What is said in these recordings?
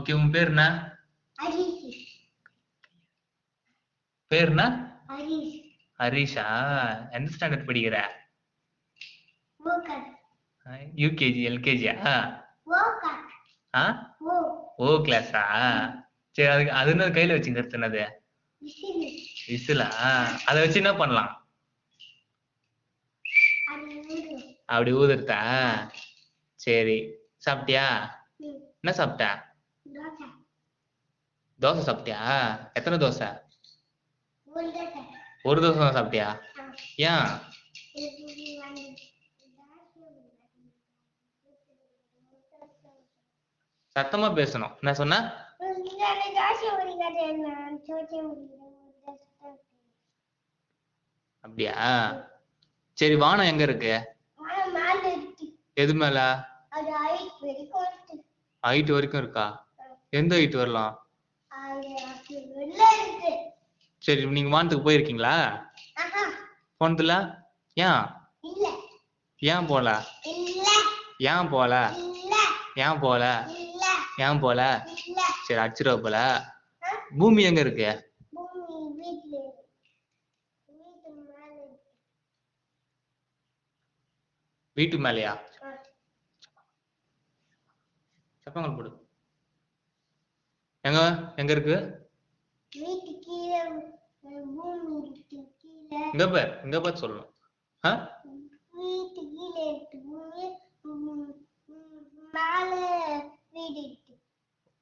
Okay, உன் பேர் என்ன? பேர் என்ன? ஹரிஷா. எந்த ஸ்டாண்டர்ட் படிக்கிற? யூகேஜி, எல்கேஜியா? ஓ கிளாஸா? சரி, அதுக்கு அது என்ன கையில வச்சுக்கிறது என்னது? விசிலா? அதை வச்சு என்ன பண்ணலாம்? அப்படி ஊதுறதா? சரி, சாப்பிட்டியா? என்ன சாப்பிட்ட? தோசை சாப்பிட்டியா? எத்தனை தோசை? ஒரு தோசை தான் சாப்பிட்டியா? ஏன்? சத்தமா பேசணும். என்ன சொன்ன? அப்படியா? சரி, வானம் எங்க இருக்கு? எது மேல? ஹைட் வரைக்கும் இருக்கா? எந்த ஹைட் வரலாம்? சரி, நீங்க வானத்துக்கு போயிருக்கீங்களா? போனதுல? ஏன்? ஏன் போல? ஏன் போல? ஏன் போல? ஏன் போல? சரி, அடிச்சிருவ போல. பூமி எங்க இருக்கு? வீட்டு மேலயா? சப்பங்கள் போடு. எங்க எங்க இருக்கு? இங்க பார், இங்க பார்த்து சொல்லணும்.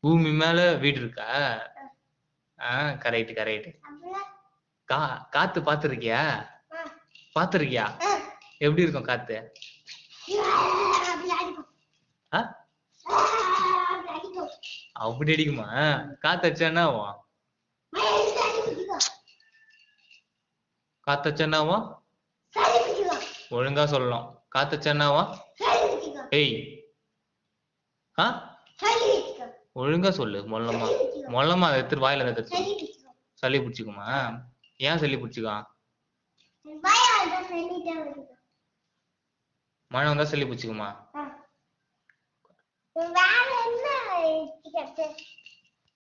பூமி மேல வீடு இருக்கா? Correct correct. காத்து பாத்துருக்கியா? பாத்துருக்கியா? எப்படி இருக்கும் காத்து? அப்படி அடிக்குமா? காத்தடிச்சா என்ன ஆகும்? காத்தடிச்சா என்ன ஆகும்? ஒழுங்கா சொல்லணும். காத்தடிச்சா என்ன ஆகும்? ஏய், ஒழுங்கா சொல்லு. மொல்லமா மொல்லமா அதை எடுத்து வாயில எடுத்து. சளி பிடிச்சிக்குமா? ஏன் சளி பிடிச்சிக்கும்? மழை வந்தா சளி பிடிச்சிக்குமா?